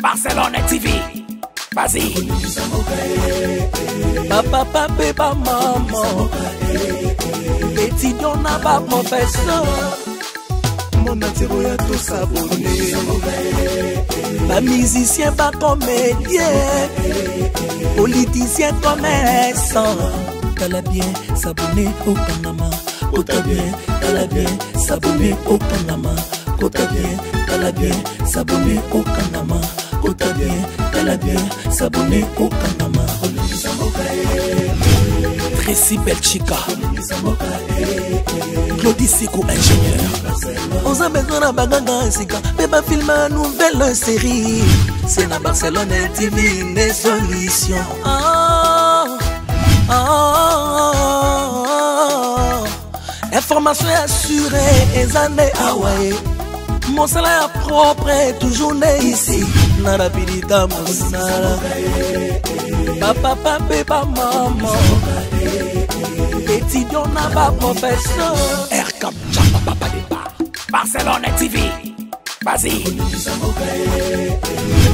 Barcelone TV. Vas-y. Papa, papa, maman. Étudiant n'a pas professeur. Mon atiro ya tous abonnés. Pas musicien, pas comédien. Politicien, commerçant. T'as bien s'abonner au Panama. Kota bien, t'as bien s'abonner au Panama. Kota bien, t'as bien s'abonner au Panama. Kota bien, t'as bien s'abonner au Panama. Tracy Belchica, Claudie Siko, ingénieur. On a besoin d'un bagage Sika, mais pas filmer une nouvelle série. C'est la Barcelone TV, une solution. Information assurée, et années Hawaii. Mon salaire propre est toujours né ici. Nara pilita mosala. Papa, papa, maman. Étudiant n'a pas professeur. R comme Jamba Papa Départ. Barcelone TV. Vas-y.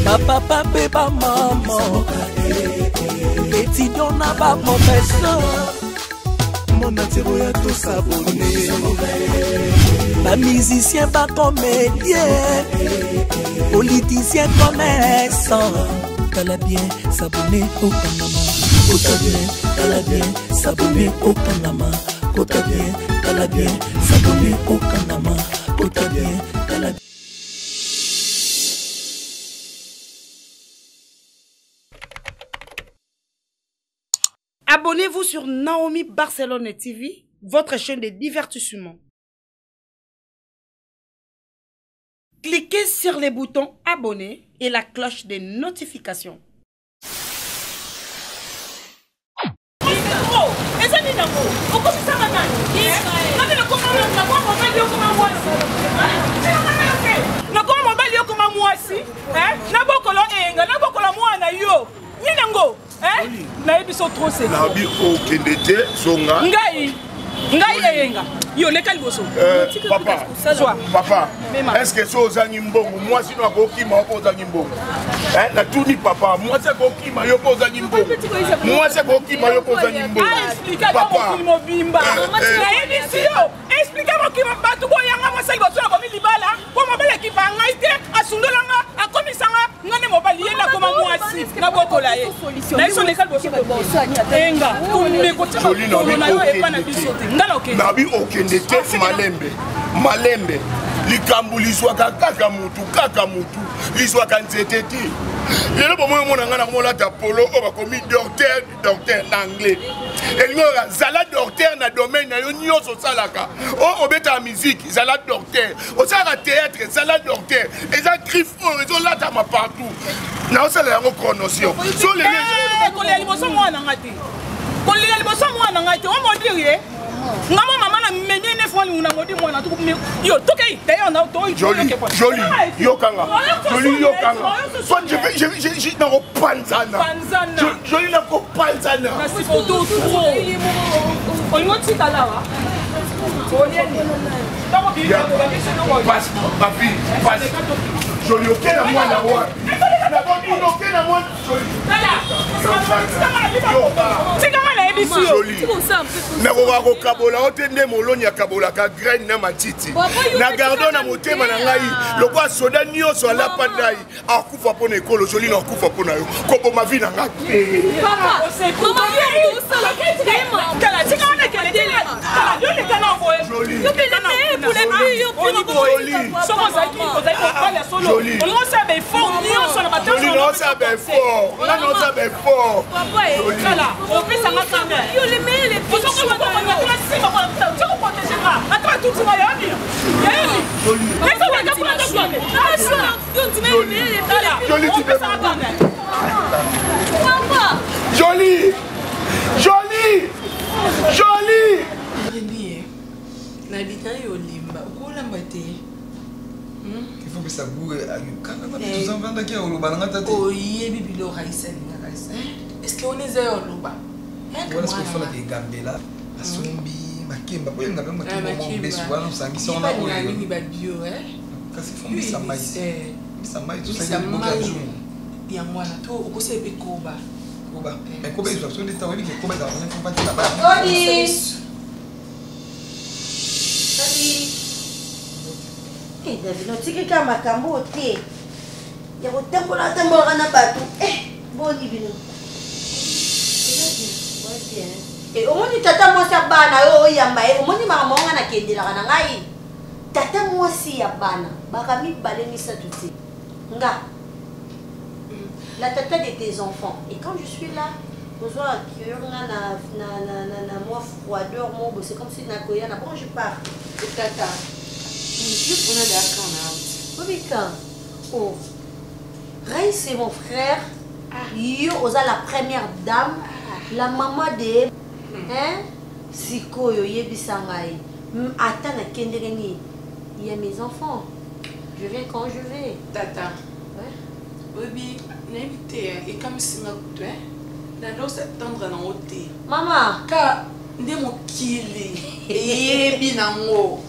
Papa, papa, maman. Étudiant n'a pas professeur. Mon atiro ya tous abonnés. Pas musicien, pas comédien. Politicien, commerçant. T'as bien s'abonner au Panama. Kota bien, t'as bien s'abonner au Panama. Kota bien, t'as bien s'abonner au Panama. Kota bien, t'as bien. Abonnez-vous sur Naomi Barcelone TV, votre chaîne de divertissement. Cliquez sur les boutons abonner et la cloche de notification. Nabi okendete songa. Papa, papa, est-ce que ça ozangi mbongo? Moi sinon akokima ozangi mbongo. Na tuni papa, moi c'est kokima yo ozangi mbongo. Moi c'est kokima yo ozangi mbongo. Papa, expliquez-moi qui m'a battu pour yanga moi c'est bosso comme libala. Pour mobile qui va ngaite asundolanga akomisanga ngane mobile yenda comme moi si na bokola ye. Na iso lekal bosso enga. Joli Nabi okende te malembe. Malembe. Likambu liswaka kaka mutu. Liswaka nzete ti. Lelo bomo mona ngana mola ta polo o ba komi docteur en anglais. Elingora zala docteur na domaine na yo nyoso salaka. O obeta musique zala docteur. O sala théâtre zala docteur. Eza griffe o la ta ma partout. Na o sala yango chronotion. So les ko le liboso mwana ngati. Ko le liboso mwana ngati o mo dire. Maman maman na menene fois na ngodi mwana tu yo tokei d'ailleurs na to joli yokanga joli yokanga soit je na ko panzana joli na ko panzana merci pour tout on y tika là wa passe papi passe joli okena mwana wa na bondi okena mwana joli na ko kabola otende moloni ya kabola ka graine na matiti na gardo na motema na ngai lokwa soda nyoso ala pandai akufa pona ekolo joli na akufa pona yo ko ma vie na ngai papa c'est comment yo sala kala tika na kele yo le kana voye joli yo le pour les filles yo pour joli somo za ki ko za ko pala solo on no sabe fort nyoso na batalo joli no sabe fort on no sabe fort papa kala on peut ça ngaka yo le mais les filles sont pas joli joli joli Nabita yo limba okolamba te il faut que ça bouge quand tu en vendre qui au loba ngata te oyebi bilo raisen est-ce que on est zéro loba voilà ce qu'il faut la gambela asombi makemba boye ngaka makemba mo beso wana sangi sona oyo ni ba bio kasi fombi samai tout ça il faut que yango wana to okosi ebe koba koba mais koba ils sont des temps oui que koba ça on faut pas dire là-bas David, notiki ka makambo te. Ya kotambola tambola na bato. Boni bino. Omoni tata mwasi ya bana yo oyamba ye. Omoni mama nga na kendelaka na ngai. Tata mwasi ya bana baka mibale misatu te. Nga. La tata de tes enfants. Et quand je suis là, besoin accueillir na moi froideur moi c'est comme si na koya na bon je pars. Tata. On a d'accord. Oui, quand? Oh. Ray, c'est mon frère. Yo, osa la première dame. La maman de. Hein? Siko, yo, yebisangai. Attends, na kendereni. Il y a mes enfants. Je viens quand je vais. Tata. Ouais. Oui, n'invite. Et comme si ma coupe, hein? Dans l'eau, s'attendre dans l'eau. Maman. Car, n'est mon kili. Et binango.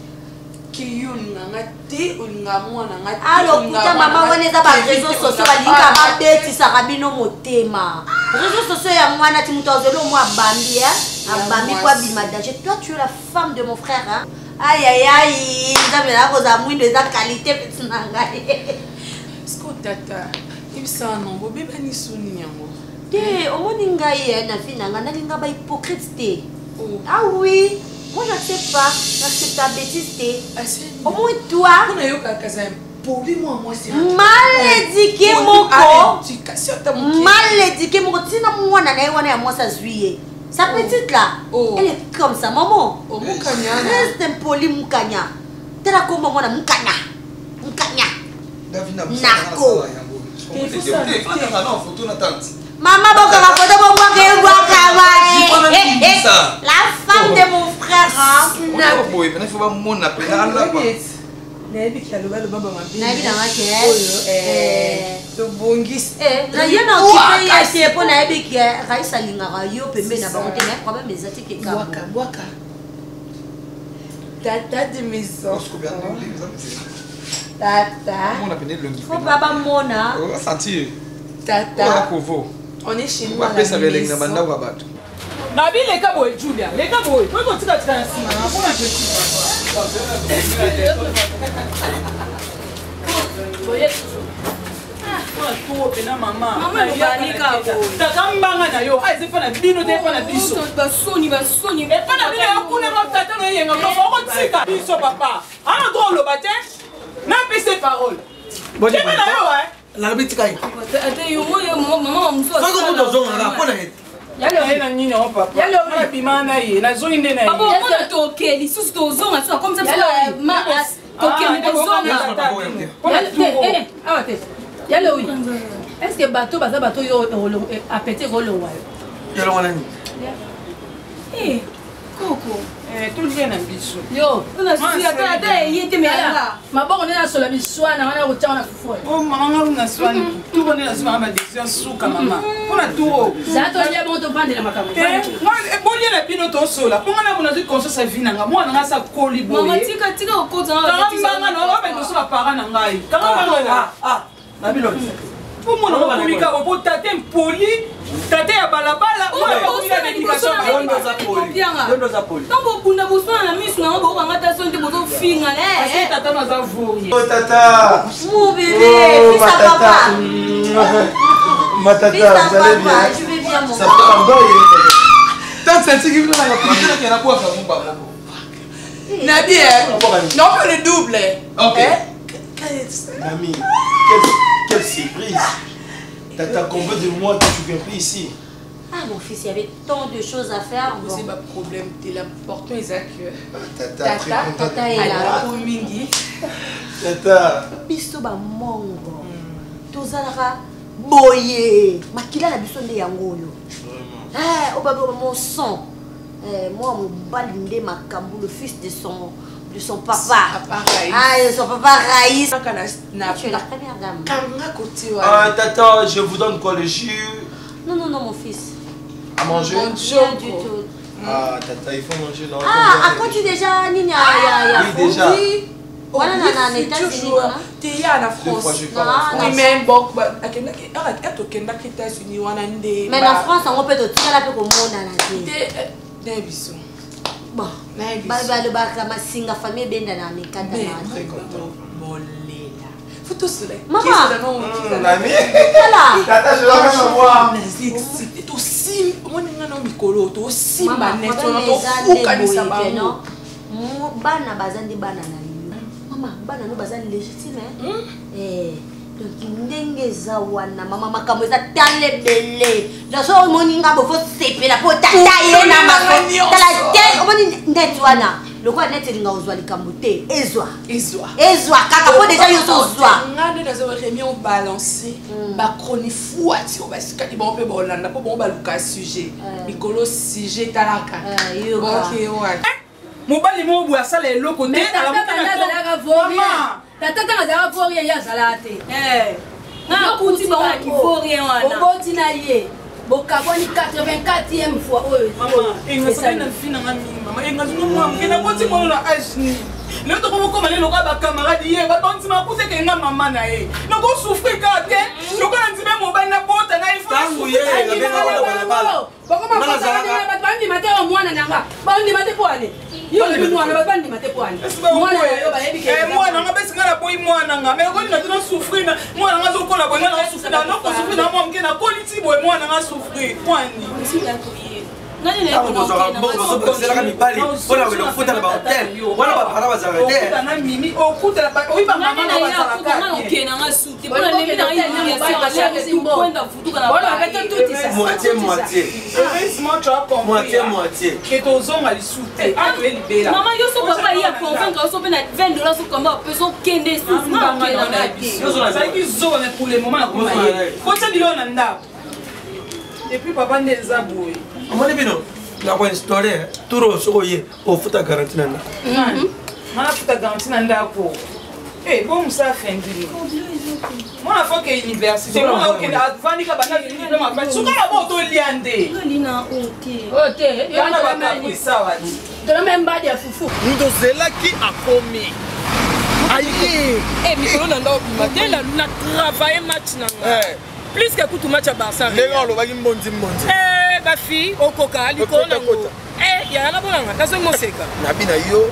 Alors, putain, maman, on est dans les réseaux sociaux, on a dit Sarabino Motema. Réseaux sociaux, il y a moi, tu m'as dit, moi, Bambi, Bambi, quoi, Bimadaje. Toi, tu es la femme de mon frère, hein? Aïe, aïe, aïe, vous avez la rose à mouille de ta qualité, petit nangaï. Est-ce que tata, il s'en a un bébé, ni souni, au monde, il y a une fille, il y a une hypocrite. Ah oui. Moi, j'accepte pas. J'accepte ta bêtise. Au moins, toi. Mal éduqué, mon corps. Mal éduqué, mon corps. Sinon, moi, moi, ça juillet. Sa petite là, elle est comme ça, maman. Reste impoli, Moukanya. T'es là comme maman, Moukanya. Moukanya. Narco. Maman, la femme de mon frère. Tata de maison. Tata. On est chez nous à la maison. Nabi les gars boy Julia, les gars boy. Pourquoi tu as tiré ainsi? Est-ce que bateau yo a pété rolo Coco. Tout le monde a biso. Yo, on a suivi à il était mais là. Ma bonne on est sur la bisoine, on a au na fou. Oh maman on a soigné. Tout on est là sur ma décision sous maman. On a tout. Ça to ya bon to vendre la makamo. Moi e boli na pino to sola. Pour na bona ko sa vinanga. Moi na sa koli boye. Maman tika o ko za. Kamba na ba ko so para na ngai. Kamba na bilo. Pour mon nom publica au tate poli. Tate ya balabala. On a l'éducation. Donne za poli. Tant beaucoup na besoin na miss na ba ngata sonte bozo finga eh. Tata na za voye. Oh tata. Mon bébé, fils à papa. Ma tata, vous allez bien? Je vais bien mon. Ça fait un bail. Tant c'est qui vient la piscine qui a quoi faire mon papa. Nadia. Non pas le double. OK. Nami, quelle surprise. Tata, combien de mois que tu viens plus ici? Ah mon fils, il y avait tant de choses à faire. Bon. C'est pas problème, t'es l'important Isaac. Tata est là. Tata. Biso ba mongo. Tozalaka boye. Makila la biso nde yango yo. Eh, obaba mon sang. Moi mon balinde makambu le fils de son papa. Ah, son papa Raïs. Tu es la première dame. Ah, tata, je vous donne quoi, le jus? Non, mon fils. À manger? Rien du tout. Ah, tata, il faut manger. Non, ah, à quoi tu déjà, Nina? Oui, déjà. wana na États-Unis wana te ya na France oui mais bon akendaki atokendaki États-Unis wana nde mais na France yango mpe totikala mpe komona na te na biso bon balobaka masinga famille ebenda na mikata bolela photo soleil tosimba omoninga na mikolo tosimba net wana tofukanisa bango bana baza nde bana na yo mama bana no baza légitime donc ndenge eza wana mama makambo eza tala ebele naso omoninga bofo sepela po tata ye na makotala te omoni net wana lokola net elinga ozwa likambo te ezwa kaka po deja yo tozwa nga nde nazoremi obalance bakroni fuati obasikali bango mpe baolanda mpo bango baluka sujet likolo sujet talaka mobali mo boya sala eloko te tata tanga zaka vorien ya zala te na kuti ba wana ki vorien wana oboti na ye bokaboni 84e fois oyo mama engasa na fina nga mama engasa no mwa mkena boti mo na ajni le to ko ko malelo ka ba camarade ye ba tonti ma kute ke nga mama na ye no ko souffrir ka te no ko nzime mobali na bota na ifo tangu ye na bena wala bala bako ma fata ba ndi mate o mwana nanga ba ndi mate poane yo le mwana ba ndi mate poane mwana yo ba yebi ke mwana nga besi ngala boy mwana nga me ko ni na tuna souffrir na mwana nga zo kola boy nga souffrir na no ko souffrir na mwa mkena ko ni ti boy mwana nga souffrir kwani nani ne ko na mibali ona welo kufuta na hotel wana ba para bazara te na mimi okuta na oyi ba mama na bazara ka okena nga suti bona lebi na ye ya simbo kwenda futuka na bona beta tuti sa moitié heureusement tu as compris moitié que tozonga lisute ato elibela mama yo so papa ya convaincre so pe na $20 so komba peso kende suti na okena na te ça qui zone pour le moment na kuma ye ko tsa bilo na ndako et puis papa ndeza boye amone bino na kwa story turo soko ye ofuta garantie na mana futa garantie na ndako bon musa fendi mwana foke université mwana okende avandika bana diplôme afandi suka na bo to liande lina ote yana bakapi sawa tolo memba dia fufu ndozelaki akomi ayi mikolo na ndao bima te na travailler match nanga plus que kutu match à Barça ndenge olobaki mbondi bafi okoka likolo nango yana bonanga nazo moseka nabina yo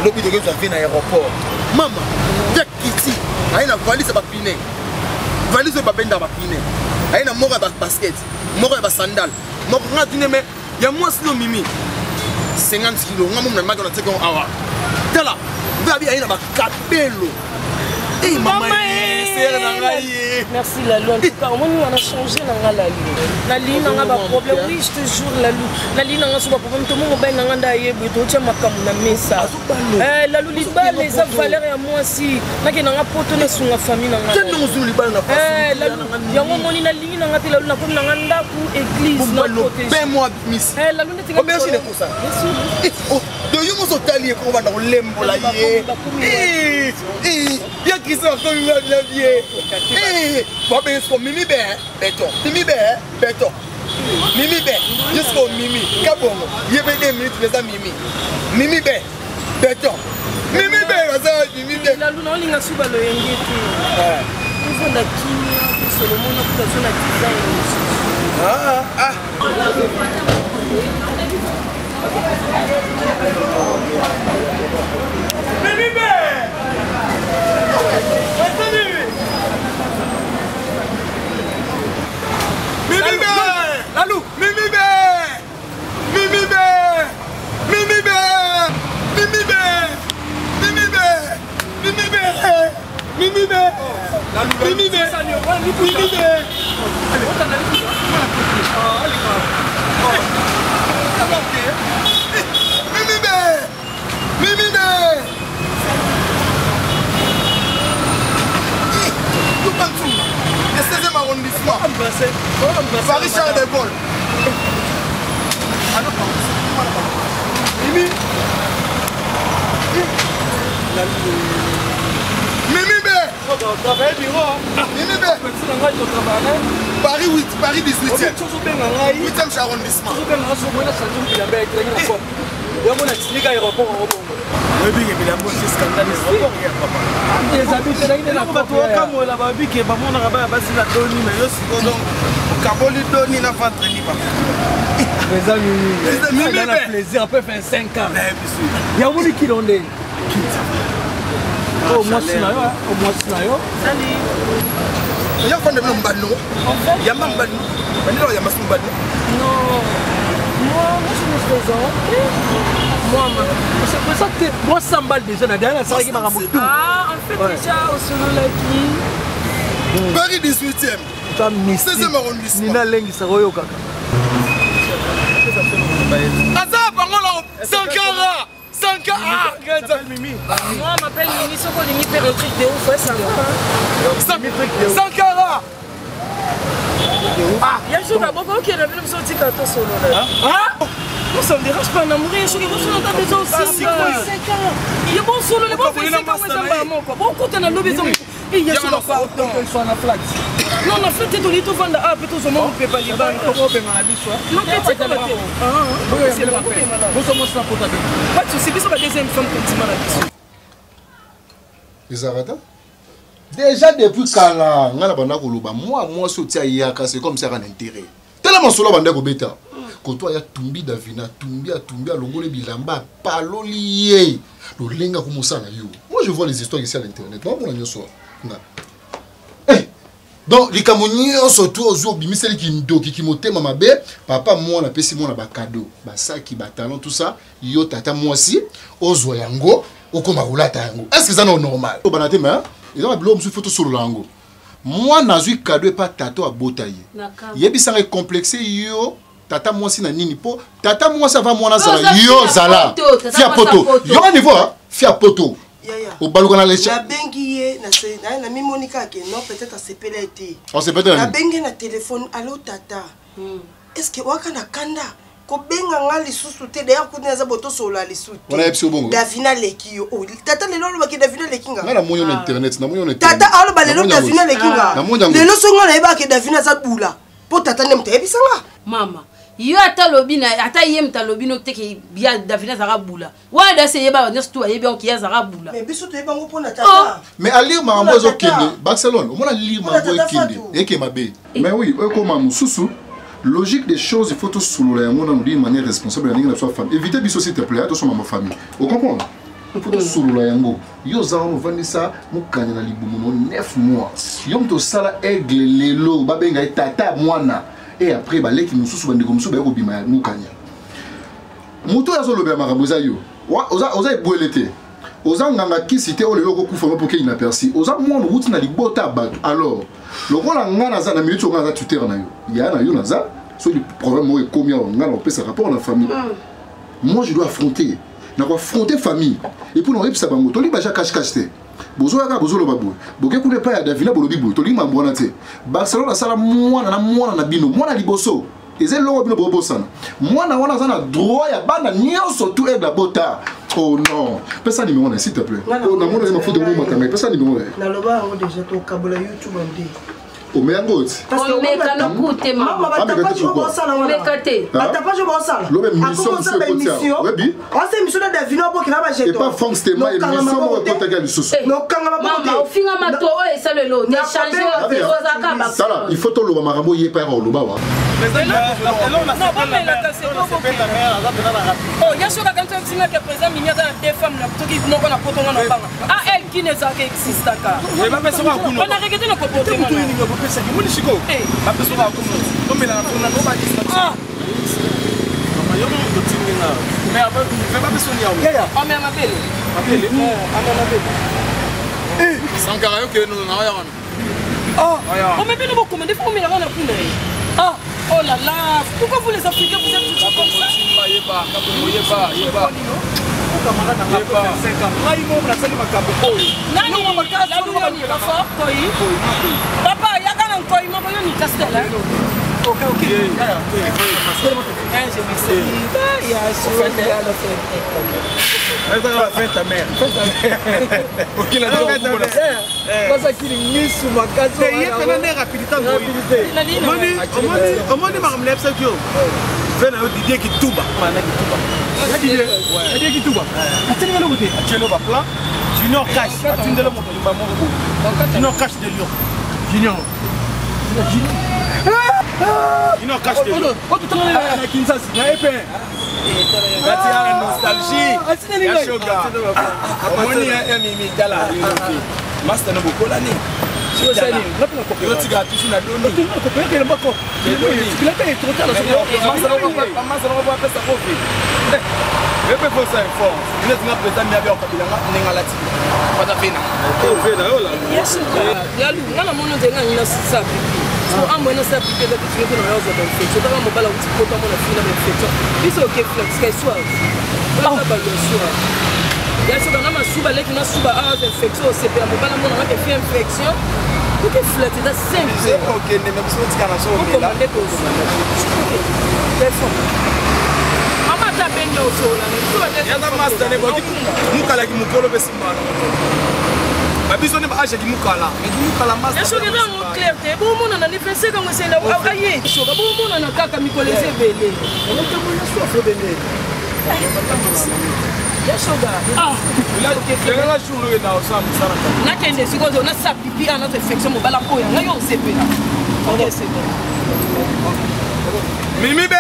lobi toke tozwa na aéroport mama ya kiti ayi na valise bapine valise babenda bapine ayi na moko ya basket moko ya basandale moko nga tine me ya mwasi no mimi 50 kilo nga momu na maki na teke awa tala mpe abi ayi na bakabelo mama sere na ngai merci Lalou en tout cas au moins on a changé na Lalou Nali nanga ba problème oui je te jure Lalou Nali nanga so ba problème to mo ba nanga nda yebu to tia makamu na mesa Lalou libal les valeurs ya moi si nake nanga poto na sunga famille nanga tendo mo libal na pas Lalou yango moni na lingi nanga te Lalou na ko nanga ndaku église na protéger ben moi miss Lalou ndeti nga merci de pour ça de yo mo so tali ko ba na ko lembola ye ya kisa ko mi na vie Bob is for Mimi Bear, better. Mimi Bear, better. Mimi Bear, just for Mimi. Kabongo, you be the minute with Mimi. Mimi Bear, better. Mimi Bear, as I Mimi Bear. La luna only suba lo yengeti. Ivo na kimia, Solomon na na design. Mimi Bear. What's the Mimi Bear! Lalou! Mimi Bear! Mimi Bear! Mimi Bear! Mimi Bear! Mimi Bear! Mimi Bear! Mimi Bear! Mimi Bear! Mimi Bear! Mimi Bear! Mimi Bear! Le 16e arrondissement. Paris Charles de Gaulle. Mimi. Mimi B. Mimi B. Paris 8, Paris 18e. 8e arrondissement. Oui, il y a un scandale. Les habitants, il y a un peu de la babi qui est pas mon rabat, c'est la doni, mais je suis donc au Caboli doni la ventre ni pas. Les amis, il y a un plaisir, on peut faire 5 ans. Il y a un monde qui l'ont dit. Oh, moi, c'est là, oh, moi, c'est là. Salut. Il y a un peu de mbano. Il y a un mbano. Il y a un mbano. Non. Moi, je me présente. C'est pour ça que moi, 100 balles déjà, la dernière soirée qui m'a ramené tout. Ah, en fait, déjà, au solo là qui. Paris 18e. C'est ça, arrondissement. Nina Lengi, ça royo kaka. Azab, Sankara. Sankara. Moi, je m'appelle Mimi, c'est qu'on est hyper truc de ouf, ouais, Sankara. Ah, il y a un jour là-bas qui est revenu me sortir quand on solo là. Ah? Ça me dérange pas d'en mourir, je suis bon solo dans maison aussi. Il est bon solo, les bons frères, c'est comme ça, maman. Bon, quand on a l'obé, il y a sur la part. Non, on a fait des dolitos vendre à peu de monde, on peut pas les vendre. Non, c'est pas la tête. C'est le rappel. Nous sommes ça pour ta vie. Pas de soucis, c'est la deuxième femme qui dit maladie. Les Arada? Déjà depuis Kala, moi, c'est comme ça un intérêt. Tellement solo bande ko beta. Quand toi ya tumbi davina, tumbi à longole bilamba, palolié. Le lenga comme ça na yo. Moi je vois les histoires ici à l'internet. Moi pour la nyoso. Donc les camonniers surtout aux obi celle qui ndoki qui motema mabe, papa moi na pesi moi na ba cadeau, ba saki ba talent tout ça, yo tata moi aussi, ozo yango, okoma rolata yango. Est-ce que ça non normal? O banate mais ils ont blom sur photo sur lango. Moi nazui cadeau pas tato à botaye. Yebi sanga complexé yo tata moi si na nini po tata moi ça va moi na zala yo zala. Fia poto. Yo on niveau fia poto. Au balcon na lecha. La bengié na mi Monica que non peut-être à sepela été. On se peut-être. La bengi na téléphone allo tata. Est-ce que waka na kanda ko benga ngali susu te d'ailleurs ko neza boto sola li susu. On a epsi bongo. Davina leki yo. Tata lelo lo baki Davina lekinga. Na moyo na internet, na moyo na internet. Tata alo ba lelo Davina lekinga. Lelo songa na eba ke Davina za bula. Po tata nem te ebisanga. Mama. Yo ata lobina ata yem ta lobino te ke bia Davina zara bula. Wa da se yeba next to yeba on ki ya zara bula. Mais biso to yeba ngo pona tata. Mais ali mambo zo kende Barcelone, on a li mambo kende eke mabe. Mais oui, comme mususu logique des choses, il faut tout soulever d'une manière responsable de sa femme. Évitez biso s'il te plaît, attention à ma famille. Vous comprenez? Il faut tout soulever yango. Yo za on vend ça, mo kanya na libumu 9 mois. Yo mto sala aigle lelo babenga tata mwana. Et après balé qui nous sous bande comme ça ba obima nous kanya. Moto ya zo lobe maraboza yo. Oza eboelete. Oza nganga kisite o lelo ko kufa pour qu'il inaperçu. Oza mon route na libota bato. Alors, le rôle ngana za na minute ngana tuter na yo. Ya na yo na za, so le problème mo est combien ngana on peut se rapport à la famille. Moi je dois affronter. Na ko affronter famille. Et pour nous repsa bango, to li ba ja cache te. Bozo ya ka bozo lo babo. Boke ku le pa ya Davina bolobi bo. To li mambo na te. Barcelone sala mwana na bino, mwana liboso. Eze lo bino bobo sana. Mwana wana za na droit ya bana nyonso tout est la bota. Oh non, personne numéro s'il te plaît. Oh non, moi je m'en fous de moi matanga, personne numéro. Na loba on déjà to kabola YouTube on dit. O me angot. Parce que meka no kute mama. Mama ba tapa jo bon sala wana. Mekate. Ba tapa jo bon sala. Lobe mission sur côté. Oui. On c'est mission de Davina bo kina ba jeto. Et pas Franck Stéma et mission mo côté ga lisusu. No kanga ba mama o finga mato o e sala lo. Ni changer o za ka ba. Sala, il faut to lo marambo yé pa lo ba wa. Oh, il y a sur la canton qui est présent, il y a des femmes qui n'ont pas de ah, elle qui ne sait existe. On a regardé le comportement. Oh là là, pourquoi vous les Africains vous êtes toujours comme ça? Papa, il y a un koi, il y a Castel. Ok. Fais ta mère. Fais na Didier Kituba. Didier Kituba. Attends le côté. Tiens-le va plan. Junior Cash. Attends le moto ba mo. Junior Cash de Lyon. Junior Cash de Lyon. Oh tout le monde na Kinshasa. Na épée. Bati ya nostalgie. Ya shoga. Amoni ya mimi kala. Master no bokola ni. Yo tiga tushi na doni. Kopeke le bako. Il a été trop tard. Master no ba pesa kofi. Pepe faut ça informe. Il est un président bien bien kabila nga lati. Pas da pena. Fena yo la. Yes. Ya lu ngala mono de ngana sa. So amo na sa pique da tushi ko na yo za fait. So da mo bala uti ko ta mo na fina be fait. Isso o que flex que soit. Ba ba yo soit. Ya so kana masuba leki na suba a infection c'est pas mo bala mo na ke fait infection. O que flex da simple. OK, ne même so tika na so me la. Yanda master ne boki mukala ki mukolo be simbana. Babiso ne ba aje ki mukala. Me ki mukala master. Yeso ke dans clair te bo mona na nifese ka ngese na aye. So ka bo mona na kaka mi kolese bele. On te mona so fo bele. Yeso ga. La ke la chulu na osam saraka. Na kende sikozo na sa pipi ana te infection mo bala ko ya. Na yo sepe na. OK c'est bon. Mimi be.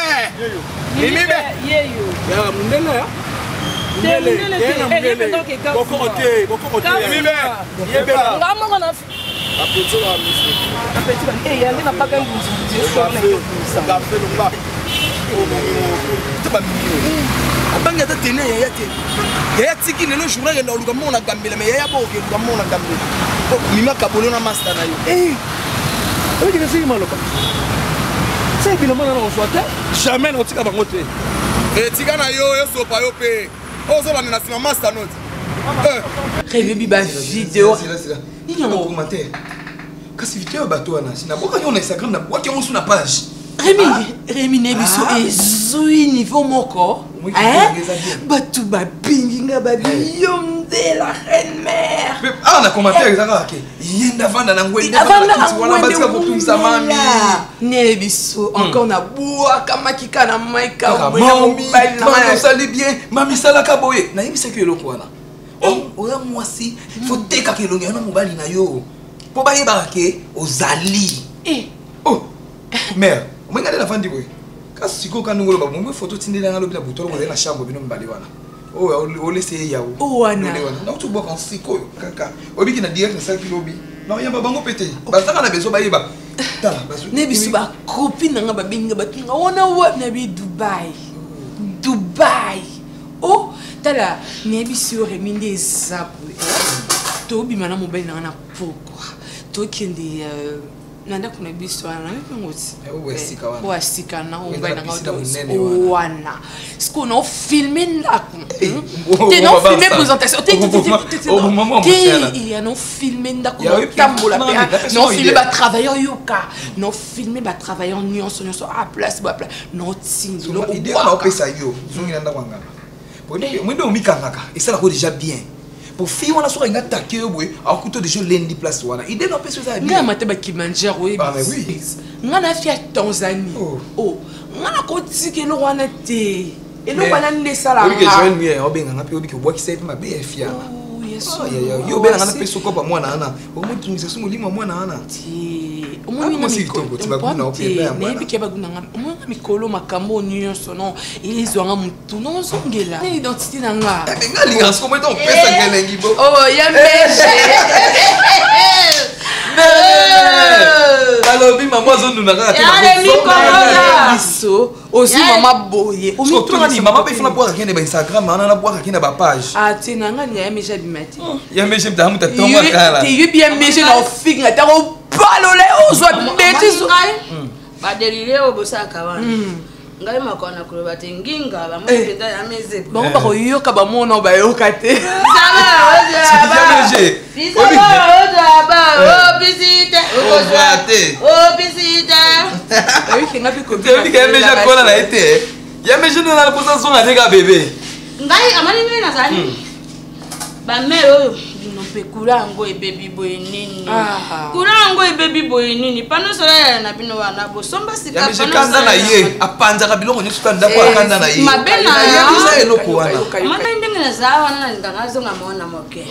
Mimi be. Yeyo. Ya mundele ya. Boko ote. Mimi be. Yebe la. Ngamo kana. Apeto wa misi. Apeto ba. Ya ndina paka mbuzi. Da fe lo ba. Tuba mimi. Abanga ta tene ya yate. Ya tiki neno shura ya luka mona gambele me ya boke luka mona gambele. Oh mimi kabolo na master na yo. Oye que c'est malo. C'est que le monde on soit jamais on tika bango te. Et tika na yo so pa yo pe. O so ba na sima master note. Rebebi ba vidéo. Il y a un commentaire. Kasi vidéo bato na sina boka yo na Instagram na boka yo na page. Rémi Nebiso ezui niveau moko. Bato ba binginga ba biyomde la reine mère. Ah na commentaire ezaka ke. Yenda vanda na ngwende wana batika kotumisa mami. Nebiso encore na boaka makika na maika mami. Mami sali bien. Mami sala ka boye. Na yebisa ke eloko wana. Oya mwasi faut teka ke longi na mobali na yo. Po ba yeba ke ozali. Oh. Mère, mwenga de la fandi boy. Kasi siko kanungolo ba mwe photo tindela ngalo bila butolo mo na chambre bino mbali wana. Oh o laisser yawo. Oh wana. Na tu boka en siko kaka. Obi na direct na 5 kg. Na yamba bango pété. Ba saka na beso ba yeba. Tala basu. Ne bisu ba copine nga ba binga ba tinga wana wa na bi Dubai. Dubai. Oh, tala ne bisu reminde zapu. To bi mana mo bali na pourquoi? To kende nanda kuna biso wana ngoti wa sika na umba na ngoti wana siko no filmer ndako te no filmer présentation te il y a no filmer ndako tambola pe no filmer ba travailleur yoka no filmer ba travailleur nyonso à place ba place no tindi lo idée na pesa yo zungi nanda kwanga mwendo mikangaka esala ko déjà bien. Pour faire on a soit une attaque à couteau de jeu lundi place voilà idée non personne ça bien maté ba Kilimanjaro oui ngana fia Tanzanie oh ngana ko tiki lo wana te et lo bana ndesala oui que jeune mieux obenga ngapi obi ke boki save ma BF ya yo bena ngana peso ko ba mwana ana o mutu ngisa mulimo mwana ana ti o mwana mikolo tibaguna openda ne bike baguna ngana mikolo makambo nyonso non ilizwanga mutu non zongela ne identité nanga ngali ngasko mo donc pesa ngelengi bo oh ya meje alors bi maman zone na ka biso aussi maman boye o mi to ni maman be funa boire kende ba Instagram na boire kende ba page ah tina ngani ya meje bimati ya meje mta muta tonga kala te yu bien meje na ofinga ta ko balole ozwa betizo ba delile obosaka wana ngai makona kuloba te nginga ba mopenda ya meze bango ba koyoka ba mona ba yoka te ngai amani mena zani ba mero bino pe kurango e baby boy nini. Kurango e baby boy nini. Pano solaire na bino wana bosomba sika pano. Ya kanda na ye apanza ka bilongo nyusu kanda kwa kanda na ye. Mabena ya bisa eloko wana. Mama ndenge na za wana ndangazo ngamona moke.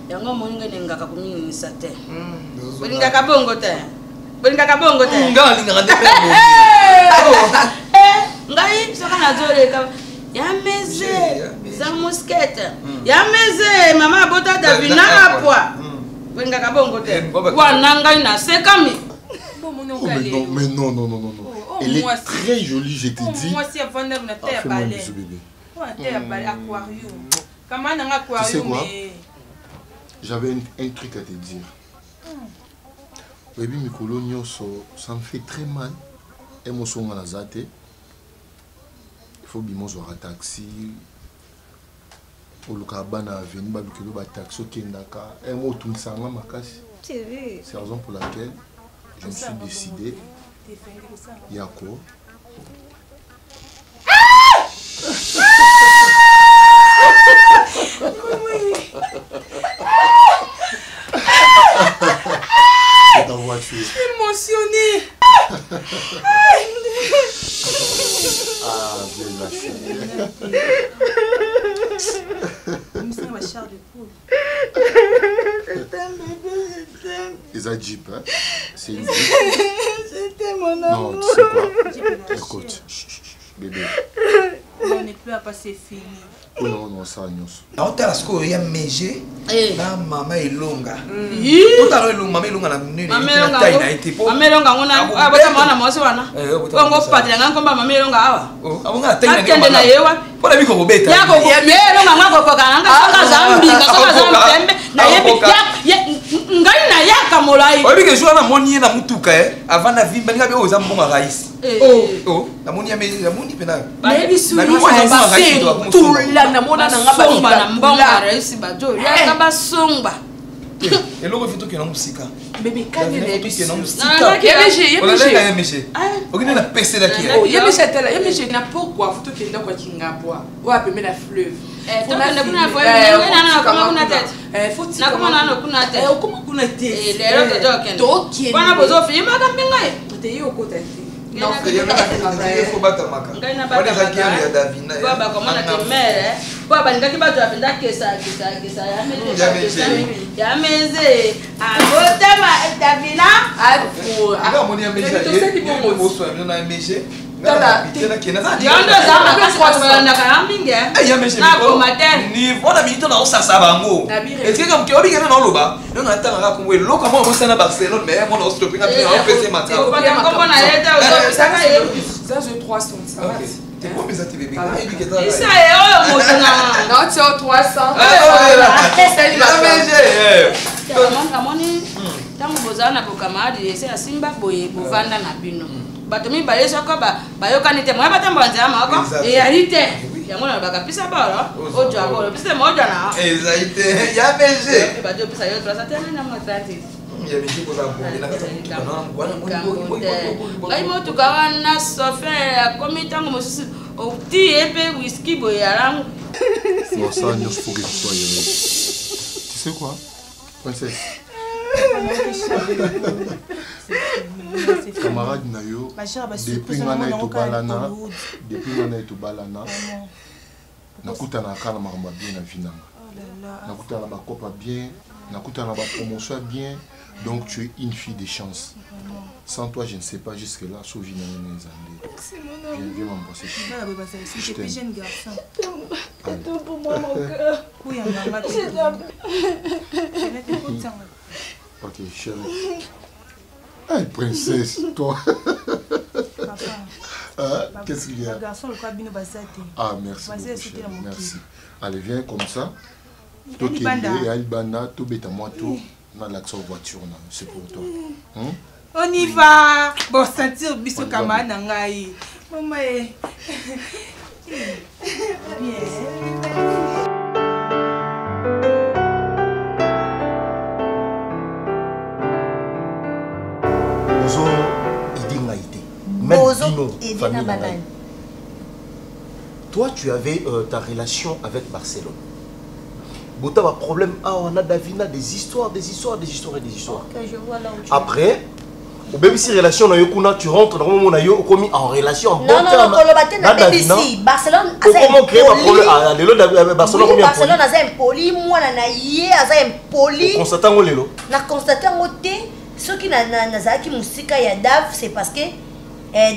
Yango moninga nengaka kumingi ni sate. Bolinga kabongo te. Bolinga kabongo te. Ngala linga ndepe. Ngai soka na zore ka. Ya meze za muskete. Ya meze mama bota Davina apwa. Bolinga kabongo te. Wana ngai na sekami. Mais non. Elle est très jolie, je te dis. Moi si avant de na terre balai. Ouais, terre balai aquarium. Comment dans aquarium? Tu sais quoi? J'avais un truc à te dire. Baby Mikolo Nyonso, ça me fait très mal. Et mon son à la zate. Il faut bien voir un taxi. Pour le cabana venir, babikelo ba taxi au Kendaka. Et moi tout ça ma makasi. C'est vrai. C'est la raison pour laquelle je me suis décidé. Yako. C'est ta voiture. Je suis émotionnée. Ah, bien la chérie. C'est ma chair de poule. C'est un Jeep, hein? C'est une Jeep. C'était mon amour. Non, tu sais quoi? Écoute, bébé. On n'est plus à passer fini. Oh non, ça, nous. Na otala sko ya meje na mama elonga. Totalo elonga, mama elonga na nini? Mama taille na été po. Mama elonga ngona abota mwana mwasi wana. Bongo patela ngomba mama elonga awa. Abonga taille na ngomba. Na yewa. Pona biko kobeta. Yako elonga ngako koka ngaka soka zambi, soka zambi na yebi ngai na yaka molai. Obi ke joana moni na mutuka avant na vimba ngabe oza mbonga raisi. Na moni ya meje, na moni pena. Baby suri na tula na mona na ngaba na mbonga raisi bajo. Ya ba somba. Eloko fito ke na musika. Bébé kani na ke na musika. Yemeje. Okine na pese la kia. Oh, yemeje tela, yemeje na pourquoi fito ke nda kwa Kingabwa. Wa pembe na fleuve. Kuna kuna tete. Faut na kuna tete. Comment kuna tete? Lero to doken. Doken. Bana bozo fi maka mbingai. Te yo ko tete. Non, faut battre maka. Wale za kia ya Davina. Baba komana te mere. Baba ngaki bato apenda kesa ya meze. Abotama Davina. Afu. Anga moni ya meje. Yo boso ya na meje. Tala, yondo zama kwa na kaminge. Ya meje. Na ko maten. Ni vona minito na osasa bango. Est-ce que comme obi kana na loba? Non attends nga ko lo comment on sait na Barcelone mais on a stoppé na PC matin. Comment na yeta o ça je 300 ça va. T'es quoi mes activités bébé? Ça est oh motuna. Non, tu as 300. C'est la meje. Kamoni. Tango bozana ko kamadi ese asimba boye bovanda na bino. Bato mi bale soko bayokani te moya batambo nzama ko e alite yango na bakapisa bala ojo abolo pisa mojo na exacte ya meje bato pisa yo 300 tena na matrati ya meje ko za boye na kata ngai motu kawana sofer komi tango mosusu oti epe whisky boye arangu non ça nous faut que tu sois heureuse. Tu sais quoi princesse camarade nayo depuis ngana etobalana nakutana kala makambo bien na vinanga nakutana bakopa bien nakutana bapromotion bien donc tu es une fille de chance sans toi je ne sais pas jusque là sauvi na viens m'embrasser je t'aime jeune garçon tout pour moi mon cœur oui maman ok chérie. Hey, princesse, toi. Qu'est-ce qu'il y a? Ah, merci. Merci. Allez, viens comme ça. Toi qui es Albana, tout bête à moi, tout. On a l'accès aux voitures, c'est pour toi. On y va. Bon, sentir bisou kamana nangai. Maman. Bien. Toi, tu avais ta relation avec Barcelone. Bota va problème on a Davina des histoires. Ok, je vois là où tu après au BBC relation na yokuna tu rentres dans moment na yo commis en relation en bon terme. Non, Colobate na BBC. Barcelone a Barcelone a impoli, moi na yé a impoli. Constatant lelo. Na constatant côté ceux qui na zaki musika ya Dav c'est parce que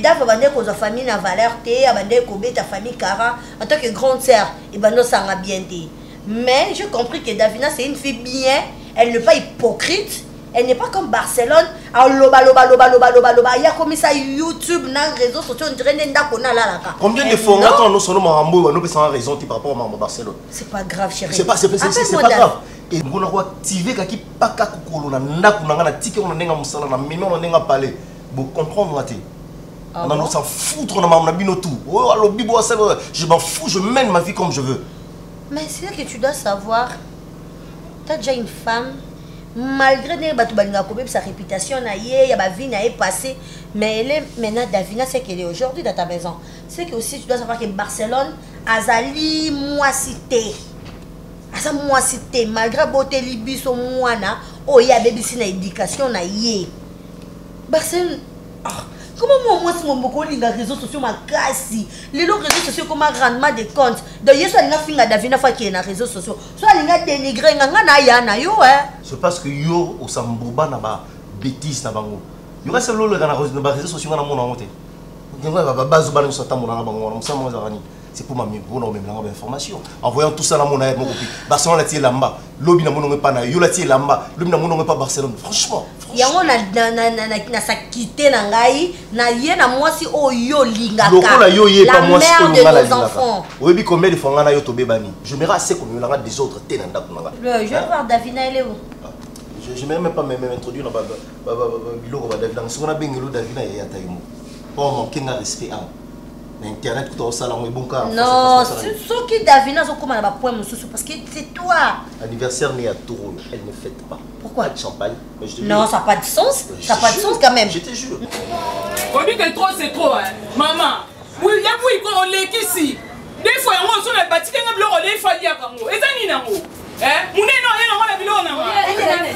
Dav bande ko za famille na valeur té, bande ko beta famille Kara en tant que grande sœur et bando sanga bien té. Mais j'ai compris que Davina c'est une fille bien, elle n'est pas hypocrite. Elle n'est pas comme Barcelone. Il y a comme ça YouTube, les réseaux sociaux, on dirait que combien de fois nous sommes en raison par rapport à Barcelone? C'est pas grave, chérie. C'est pas grave. Et on a activé qui pas kakukolo na na ticket on a musala na mimi on a parlé. Vous comprendre là on a s'en foutre on a bino tout. Oh allo bibo je m'en fous, je mène ma vie comme je veux. Mais c'est là que tu dois savoir. Tu as déjà une femme. Malgré sa réputation, sa vie n'a pas passé, mais elle est maintenant Davina, c'est qu'elle est aujourd'hui dans ta maison. C'est que aussi tu dois savoir que Barcelone azali moissité. Asa moissité malgré beauté libiso moana, oh ya baby si na éducation na yé. Barcelone comment moi si mon beaucoup les réseaux sociaux ma casse les réseaux sociaux comme rendement des comptes de yeso linga finga Davina fa qui na réseaux sociaux soit linga dénigrer nga na ya na yo c'est parce que yo au samboba na ba bêtise na bango yo ka selo le na réseaux sociaux na mona monter ngenga ba bazo ba nso tamona na bango na msamo zarani c'est pour ma mibo na même langue information en voyant tout ça na mona mon copie Barcelone la tie lamba lobi na mono pas na yo la tie lamba lobi na mono pas Barcelone franchement yango na sa quitter na ngai na ye na mwasi oyo lingaka lokola yo ye pas mwasi oyo ngala lingaka oyebi combien de fois ngana yo tobebani je me assez comme langa des autres te na ndako nga je vais voir Davina elle est où je même pas même introduire na biloko ba Davina ngona bengelo Davina ya taimo pour manquer na respect à Internet tout ça là on est bon cas non ce qui Davina zo comme na point mususu parce que c'est toi anniversaire né à Touro elle ne fête pas pourquoi pas de champagne non ça n'a pas de sens ça n'a pas de sens quand même je te jure on dit que trop c'est trop maman oui il y a pour on l'équipe des fois on se met bâti que bloko les fali ya kango ezani nango muneno yena ngona bilona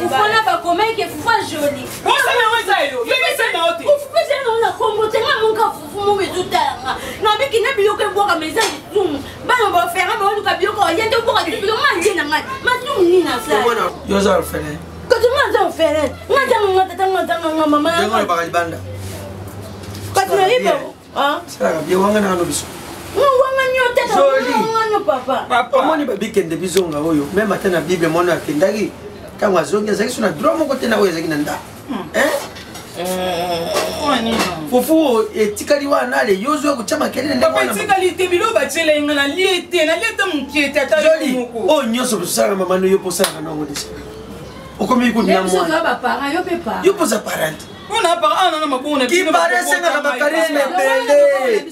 fufona ba comment que fufa joli on se met on ça yo bébé c'est na hote fufa c'est na kombo tenga monka fufu mo bezutanga na biki na biyo ke boka meza zum ba no ba faire ba luka biyo ko yende boka biyo manje na ngai ma tu ni na sa yo za fele ko tu ma za fele ngata mama ngona ba libanda ko tu ribo sala biyo wanga na no biso papa moni babikende bizonga oyo même ata na bible mona akendaki ntango azongi azalaki so na droit moko te na oyo ezalaki na ndako fufu etikali wana ale yo ozwa kotya makelele oyo nyonso bosalaka mama no yo mposalaka nango desa okomi kunina mwana yo mposa parente qui paraissent dans ma charisme belé.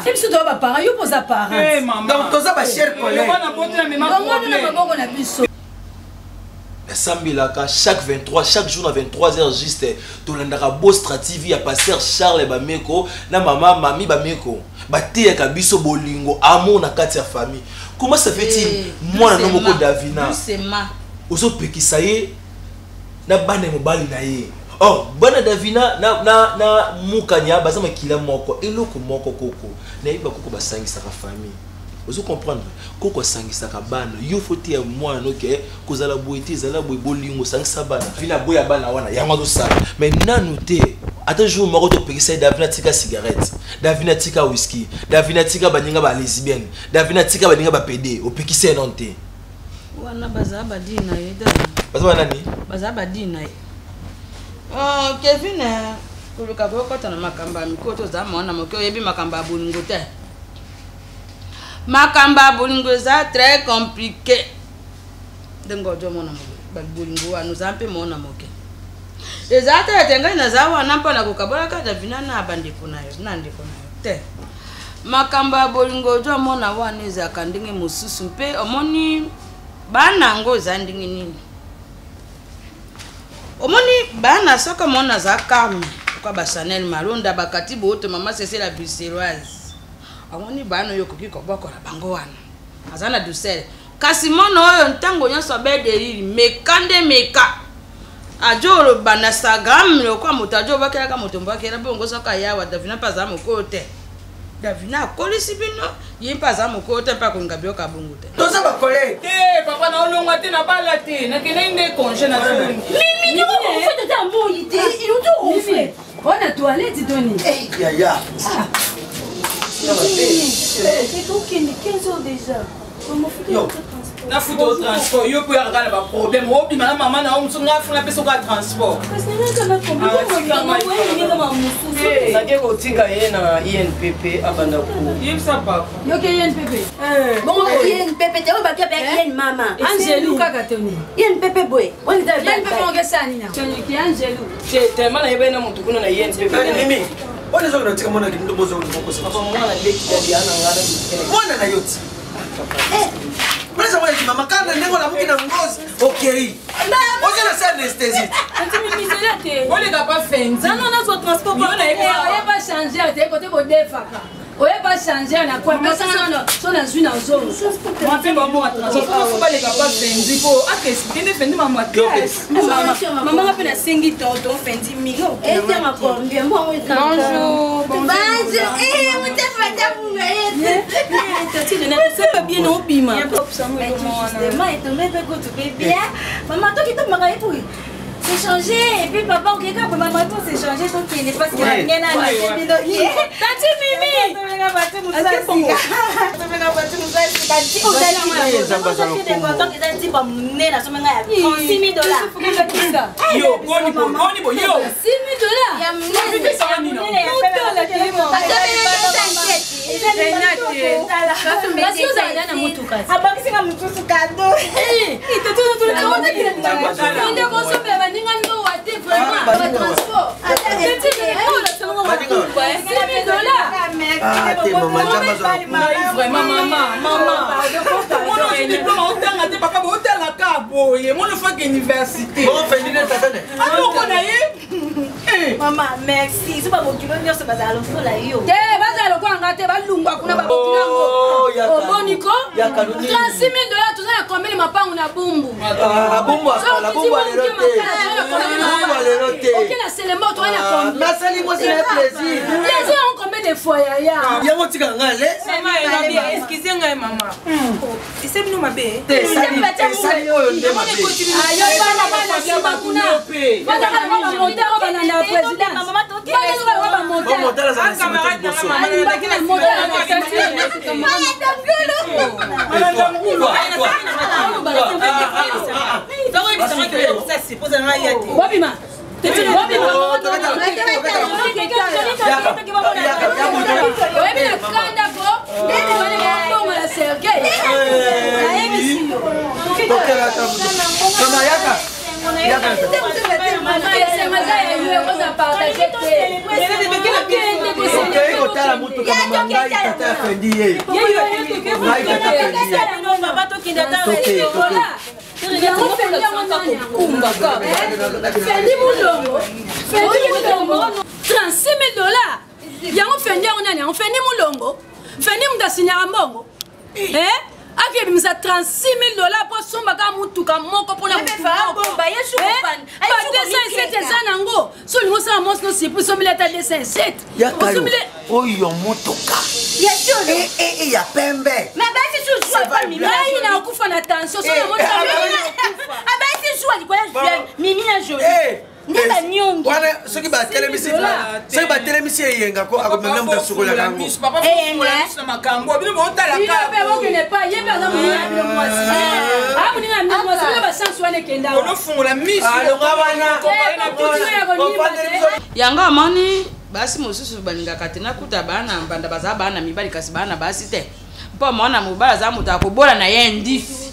Qu'est-ce que tu vas parler? Yo posa parents. Donc tous ça cher collègue. La Sambilaka chaque 23 chaque jour à 23h juste tolendaka Bostra TV ya pasteur Charles Bameko na maman Mami Bameko baté ya kabiso bolingo amour na kati ya famille. Comment ça fait-il moi na nomoko Davina? Ozo pekisa ye na bana mobali na ye. Oh, bana Davina na mukanya bazama kila moko eloko moko koko na iba koko basangisa ka famille. Vous comprendre koko sangisa ka bana yo foti ya mwana noke kozala boité zala bolingo sangisa bana vina boya bana wana yango do sala mais nanu te ata jour moko to pekisa Davina tika cigarette Davina tika whisky Davina tika baninga ba lesbienne Davina tika baninga ba PD o pekisa non te wana bazaba dina yeda bazaba nani bazaba dina Kevin kuluka bokota na makamba mikoto za mwana mokyo yebi makamba bolingo te makamba bolingo za très compliqué dengo jo mona bolingo wa nous ampe mona moke ezata tenga na za wana mpa na kukabola ka Davina na bandiko nayo nandiko nayo te makamba bolingo jo mona wana za kandinge mususu mpe omoni bana ngo za ndingi nini omoni bana soka mona za Carme kwa ba Chanel Malonda bakati bote mama c'est la bruxelloise omoni bana yo koki ko boko la bango wana azana douceur kasi mono oyo ntango nyonso abedelili meka nde meka ajo oloba na Instagram lokwa moto ajo obakelaka moto mbakela bongo soka yawa Davina mpe aza mokolo te Davina akolisi bino ye mpe aza mokolo te mpe akolinga biloko abongo te toza bakolege te papa naolongwa te na bala te nakendai nde congé na On a toilette, Tony. Yaya. C'est aucune 15 heures déjà. Yo. Na futo au transport. Yo peut avoir un problème. Oh, puis maman na on songa funa peso ka transport. Parce que nous avons compris. Na ke kotika ye na INPP abanda ku. Yip ça pas. Yo ke INPP. Bon INPP te o ba ke IN mama. Angelu kaka Tony. INPP boy. On est INPP on ke sani na. Tony ki Angelu. Te mana yebe na mutu kuna na INPP. Mimi. Ona zo kunatika mwana kindo bozo ulipokosa. Papa mwana beki ya diana ngara. Mwana na yoti. Mwanza mwana mama kana nengo la mukina ngozi. Okay. Oza na sa anesthésie. Anti Mimi zelate. On les a pas fait. Ça non notre transport. On a pas changé à tes côtés pour défaka. On n'a pas changé à la quoi. Mais ça non son dans une zone. Moi fait bon à transport. Faut pas les capables fendi ko akesi ne fendi mama. Maman a fait la 5 tonton fendi millions. Et tu m'as combien moi bonjour. Bonjour. Eh, on t'a fait ta boule. Tu ne sais pas bien non piment. Justement, et ton bébé go to bébé. Maman toi qui t'as marié pour c'est changé et puis papa ok quand maman réponse c'est changé donc il n'est pas ce qu'il a rien à dire. Tati Mimi. Yo, goni bo yo. Maman, merci. C'est pas mon kilo, c'est pas à l'enfant là. Excusez-moi, maman. C'est nous ma belle. Aki bimisa 36 000 $ pour somba ka mutuka moko pour la bomba yesu kupana. Pas 207 zanango. So lingo sa mos no si pour somila ta 207. Oyo motoka. Yesu ya pembe. Mais basi sou soit pas mimi. Ai na kufa na tension so na moto. Basi sou ali kwa mimi na joli. Ndela nyongi. Wana soki ba telemisi. Soki ba telemisi yenga ko akomemela mutasuko la kango. Papa na makambo bino botala ka. Bino pe ne pas yeba na mwana mwasi. Ah muninga na mwasi ba chance wana kenda. Ono fungula miso. Alonga bana. Yanga mani basi mosusu balingaka te nakuta bana mbanda baza bana mibali kasi bana basi te. Mpo mwana mobala za mutu akobola na ye ndifi.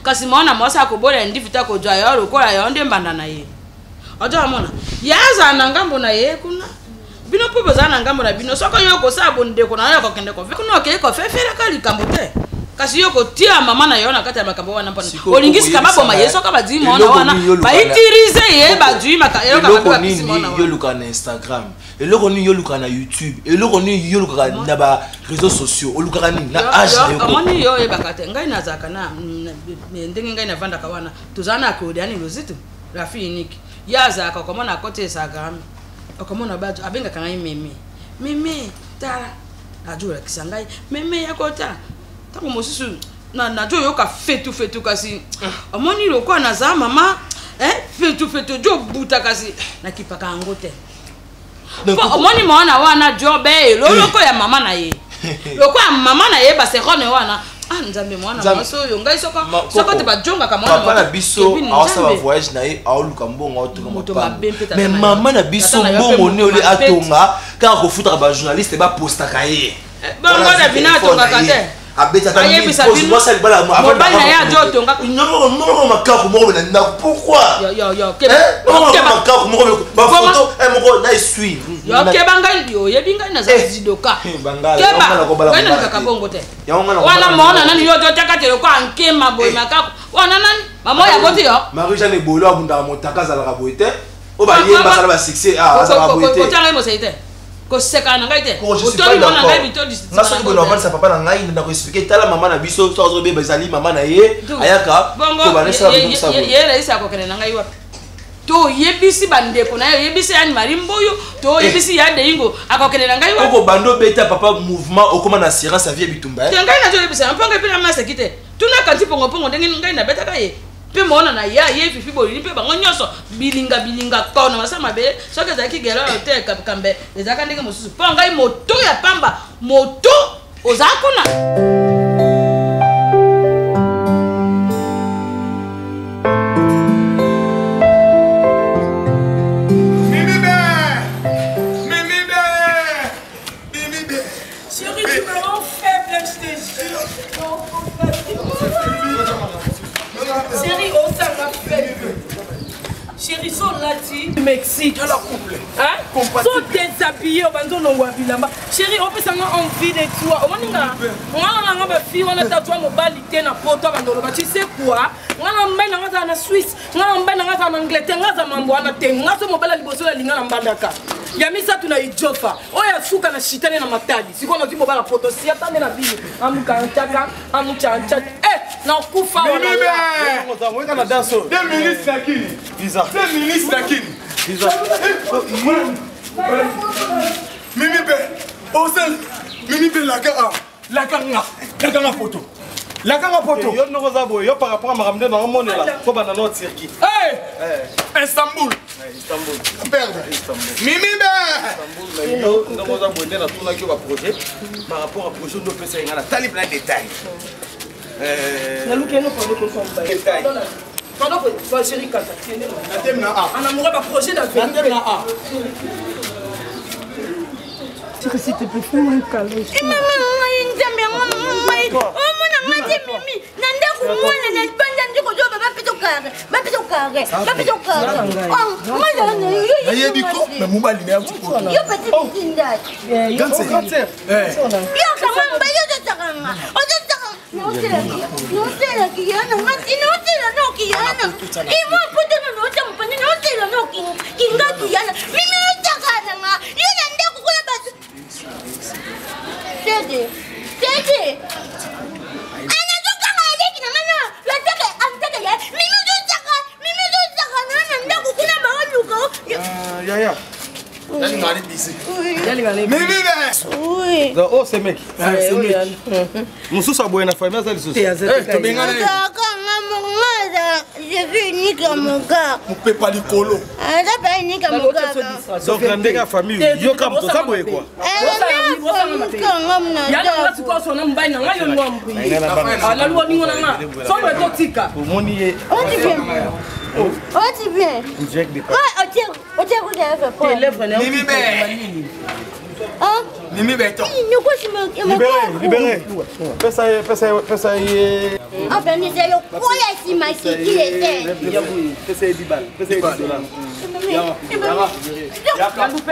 Kasi mwana mwasi akobola ndifi ta kojwa yo lokola yo nde mbanda na ye. Ojo amona yaza na ngambo na ye kuna bino popo za na ngambo na bino soko yo ko sabo ndeko na yo ko kende ko fe kuno ke ko fe fera kali kambo te kasi yo kotia mama na yo na kati ya makambo wana mpona olingisi kama boma yeso ka badui mona wana ba utiliser ye badui makayo ka ba bisi mona yo luka na Instagram eloko ni yo luka na YouTube eloko ni yo luka na ba réseaux sociaux oluka ni na age yo amoni yo e bakate ngai na zaka na ndenge ngai na vanda ka wana tuzana ko diani lozitu rafi unique ya zaka kama na kote Instagram kama na bajo abenga kana meme tala ajura kisangai meme yakota tango mosusu na jo yoka fetu kasi amoni lokwa na za mama fetu jo buta kasi na kipaka ngote amoni mwana wana jobe loloko ya mama na ye lokwa mama na ye ba serone wana nzambe mwana maso yo ngai soko te ba jonga ka mwana papa na biso awasa ba voyage na ye aoluka mbongo otonga mais mama na biso mbongo ne ole atonga ka ko futra ba journaliste ba posta ka ye bongo na bina tonga kate abeta ta pose moi ça bala moi avant na ya jo tonga non makako mo na pourquoi yo makako mo ba photo mo na suit yo ke banga yo yebinga na za zidoka bangala na kakabongo te wana mona nani yo totaka te ko anke maboy makako wana nani mama ya boti yo Marie Jeanne Bolo abunda motaka za la boite o ba yemba sala ba succès za la boite ko tanga mo seite ko seka na ngai te otoli mona ngai bitodi na so ko no vansa papa na ngai na ko expliquer tala mama na biso so zo be bazali mama na ye ayaka ko banesa ye reisa ko kene na ngai wapi to yebisi bandeko na yebisi ani marimboyo to yebisi ya deingo akokene na ngai wapi ko bando beta papa mouvement okoma na assurance vie bitumba ngai na jo yebisi mpanga pe na masa kite tuna kanti pongo ndenge ngai na beta kaye pe mona na ya ye fifi bolini pe bango nyoso bilinga kono masama be soke za kigela hotel kambe ezaka ndenge mosusu po ngai moto ya pamba moto ozakuna Chérie, sont là, du Mexique. À la couple. Hein? Sont déshabillés, on va nous bilamba. Chérie, on peut s'en envie de toi. On a fille, on a tatoué mon balité na poto bandolo. Tu sais quoi? On a en Suisse, on a en Angleterre, on a mambo na tenga, on a mobile liboso la linga na mbandaka. Yamisa tuna ijofa. Oya suka na shitane na matadi. Siko na tipo bala poto si atande na bibi. Amukantaka, amuchancha. Na kufa wala. Mweka na danso. 2 minutes lakini. Visa. 2 minutes lakini. Visa. Mimi be. Osel. Mimi be lakanga photo. Lakanga photo. Yo no za boy, yo par rapport à maramde na monela. Ko bana no Turquie. Istanbul. Istanbul. Perdre. Mimi be. Istanbul. Ndongo za boy na tuna ki ba projet par rapport à projet no pesa ngala. Tali plein détails. Na lukeno pour le consomme. Détails. Pendant que toi chérie kata. On amoureux ba projet d'avenir. S'il te plaît, fais-moi un câlin. Maman, mimi nanda kumwana na banda ndiko jo baba pito kare oh mwana yo ayebiko na mubali na yako yo petit tinda ganse yo kama mbayo totanga no tela kiyana mati no tela no kiyana imo puto no tampani no tela no kinga kiyana mimi utakana nga yo nanda kukula basu Tede Yaya. Nani ngani bisi. Mimi be. Oh, c'est mec. C'est mec. Mususa boy na famille za lisusu. To bengana. J'ai vu unique à mon gars. Mon papa likolo. Ah, ça pas unique à mon gars. Donc la ndega famille, yo kam to ça boy quoi. Omoni ye. Tu viens. Inject des pas. Tes lèvres ne Mimi be. Hein? Mimi be to. Libéré. Pesa. Ah ben ni zelo quoi ici ma qui était. Pesa dibal. Pesa $10. La famille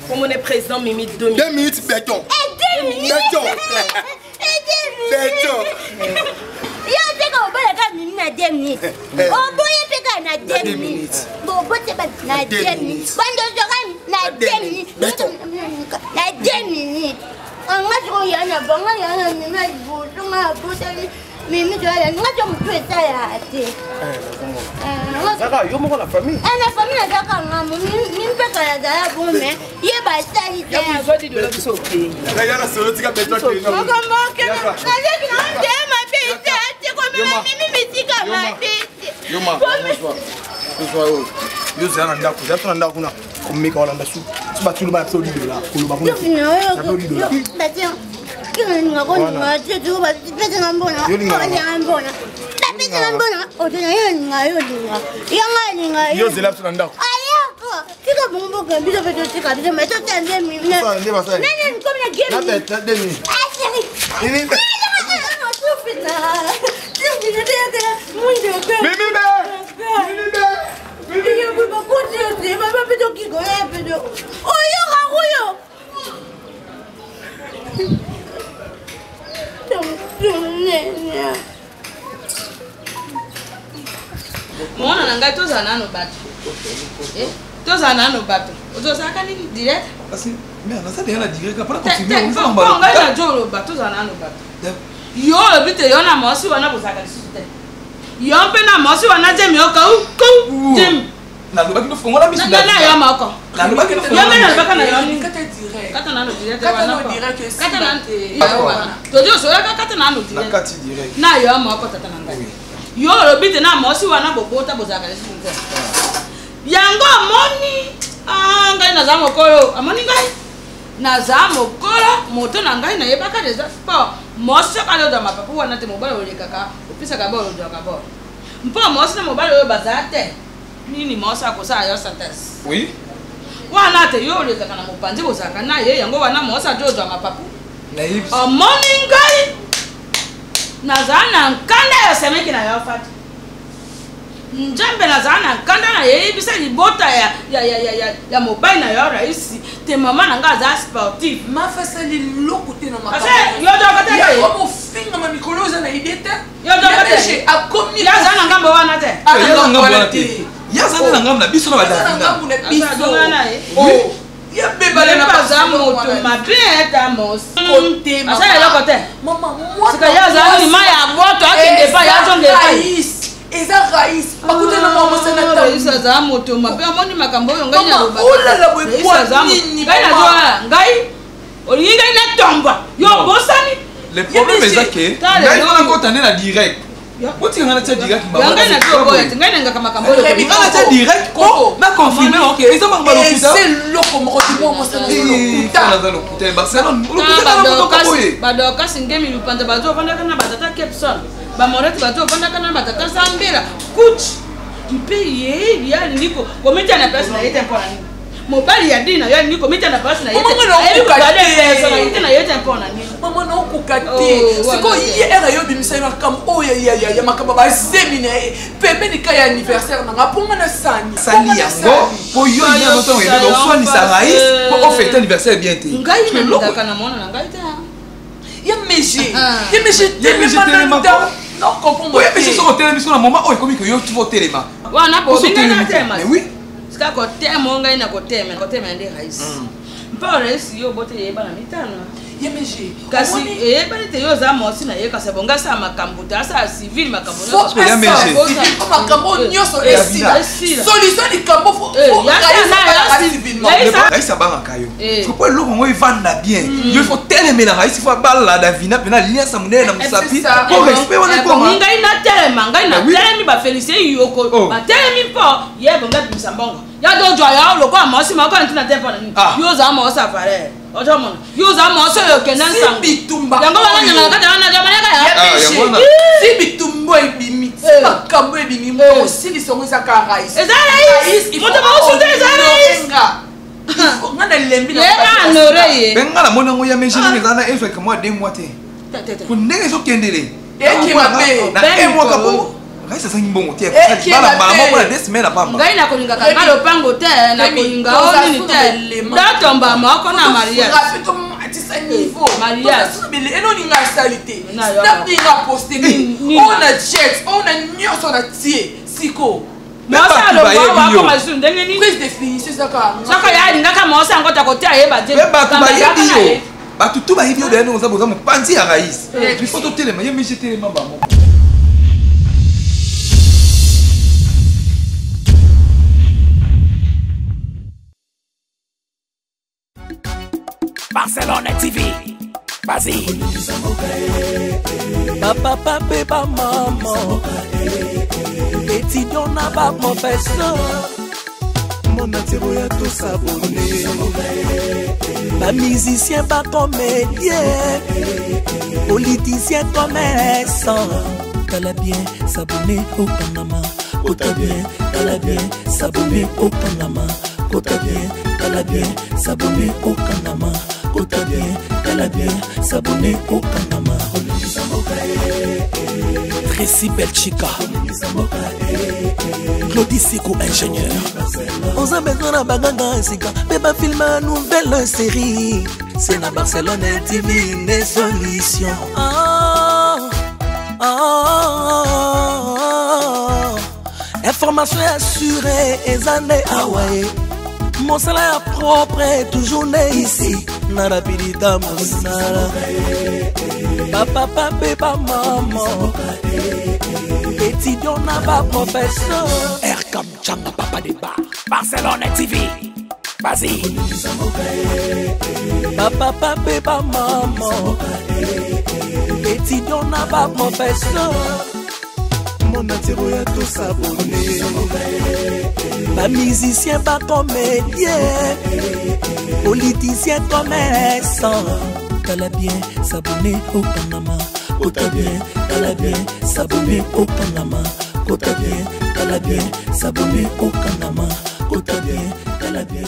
Pour mon président Mimi 2 minutes. 2 minutes béton. Et 2 minutes. Béton. Et 2 minutes. Béton. Yo te ko ba ka Mimi na 2 minutes. O boye pe ka na 2 minutes. Bo te ba na 2 minutes. Bando joran na 2 minutes. Na 2 minutes. Anga jo yana banga yana Mimi bo nga bo tali Mimi jo yana nga jo mtweta ya ate. Zaka yo moko na famille. La famille a zaka nga Mimi pe ka ya za bo me ye ba sali te. Ya besoin de l'homme sauté. La yana solo tika béton ki no. Comment que na je na de ma bête ate ko Mimi misika ma bête. Yo ma. Yo zana ndako, zana ndako na. Komika wala ndasu. Suba tulu ba so lido la. Kuluba kuna. Ba tiens. Que nga ko nga je tu ba pete na mbona. Yo nga mbona. Ba pete na mbona. O te nga yo dinga. Yanga nga yo. Yo zela tulu ndako. Ayako. Tika bombo ke biso pete tika biso meto tende mi. Nene comme la game. Na bête demi. Ah chérie. Nene. Mwana na ngai tozala nano bato. Tozala nano bato. Ozosaka nini direct? Parce mais on a ça déjà la direct après continuer continuer on va on ngai na jolo bato tozala nano bato. Yo lobi te yo na mosi wana bozaka lisusu te. Yo mpe na mosi wana jemi oka ku jemi. Na lobaki no fongola biso. Na yo moko. Na lobaki no fongola. Yo mpe na lobaka na yo ni. Kata direct. Kata nano direct Kata wana. no direct. Kata nano. Yo wana. Tojo so kata nano direct. Na kati direct. Na yo moko tata na ngai. Yo lobi te na mosi wana bobota bozaka lisusu te. Yango amoni ngai naza mokolo amoni ngai naza mokolo moto na ngai nayebaka deja sport mosi kaloda mapapu wana te mobali olekaka opisaka bolo ojwaka bolo mpo mosi na mobali oyo baza te nini mosi akosala yo sentence oui wana te yo olekaka na mopanzi bozalaka na ye yango wana mosi ajo ojwa mapapu omoni ngai naza na nkanda ya semeki na yo fati njambe nazala na nkanda na yeyebisa libota ya mobali na yo raisi te mama na nga aza sportif mafasali loko te na makomofinga mamikolo oza na ide te yaza na ngambo wana te yaza na ngambo na biso na badavina aza moto mabe eta mosi asala eloko te sika yaza lima ya boto akende pa yazonge epai eza raïs bakutana mwa mosana raïs aza moto mabe amoni makambo oyo ngai naloba olala bwekwa nini ngai nazoala ngai olingi ngai natomba yo bosani le problème eza ke ngai wana nkotane na direct botika ngai natia direct ngai nazoboya te ngai nangaka makambo oyo ngai natia direct na confirme ok eza bango balokuta eloko moko ti mwa mosana naza lokuta barcelone badokasi ngemi lupanza bazovandaka na batata capson bamoreti bazovandaka na batata sambela kuchi mpe ye ya niko komita na place na yete mpona nini mobali ya dina yo niko komita na place na yete na yete mpona nini mama na okuka te siko ye era yo bimisa na kam oya ya makaba bazemi na pembeni ka ya anniversaire na ngaponga na sani yango po yo ya noto ngebe do swani sa raïs po fête anniversaire bien te ngai na ndaka na mona na ngai te ya meje telema non comprends oui mais c'est sur téléma sur la maman oh comme que yo tu vas téléma wana bo binga tema oui sika ko tema ngai na ko tema ndi raïs mpa raïs yo bote yeba na mitano yemeje kasi eyebani te yo oza mosi na ye kasi bonga asala makambo te asala civile makambo makambo nyonso esila solution likambo raïs abangaka yo po eloko yango evanda bien yo ifo telemela raïs ifo abala davina mpena liasa monene na mosapi po respect wana ekoma ngai natelema ngai natelemi bafélicité yoko batelemi mpo ye bonga bimisa mbongo ya dojwa ya lokola mosi makola ntina te mpona nini yo oza mosi avaler ojomona yo oza mosi oyo okende nsango yango wana nyanga kati wana jamanaka ya si bitumba ebimi makambo ebimi osilisa yango ezaka raïs eza raïs moto baosuta eza raïs nga na lembi benga na mona ngo ya mengene eza na effet que moi 2 mois te ndenge ezokendele eki mabe na 1 mois kapo Raisa sangi bongo tie. Bala maman pour 2 semaines à pamba. Ngai na kolinga kanga lopango te na kolinga oni te. Datomba moko na mariage. Rapito atisa niveau. Mariage. Bele eno ninga salite. Snap ninga poster ni. On a jet, on a nyoso na tie. Siko. Mosa lo ba ko mazu ndenge ni. Prise définition saka. Saka ya linga ka mosa ngota ko te ayeba te. Ba tu ba yebi yo. Ba tu ba yebi yo de no za boza mo panzi ya raïs. Il faut to telema, yemi jeter mamba mo. Barcelone TV. Vas-y. Papa, papa, maman. Étudiant n'a pas professeur. Mon atiro ya tout s'abonner. Pas musicien, pas comédien. Politicien, commerçant. T'as bien s'abonner au Panama. T'as bien, t'as bien s'abonner au Panama. T'as bien, t'as bien s'abonner au Panama. T'as bien, t'as bien s'abonner au Panama. Tracy Belchica, Claudie Sikou, ingénieur. On a besoin d'un bagage, mais pas filmer une nouvelle série. C'est la Barcelone TV, des solutions. Information assurée, et années Hawaii. Mon salaire propre est toujours né ici. Nara pilita mosala. Papa, papa, maman. Étudiant n'a pas professeur. Erkam Chamba Papa de Bar. Barcelone TV. Vas-y. Papa, papa, maman. Étudiant n'a pas professeur. Mon atiro ya tout s'abonner. Pas musicien, pas comédien. Politicien, commerçant. T'as bien s'abonner au Panama. T'as bien s'abonner au Panama. T'as bien s'abonner au Panama. T'as bien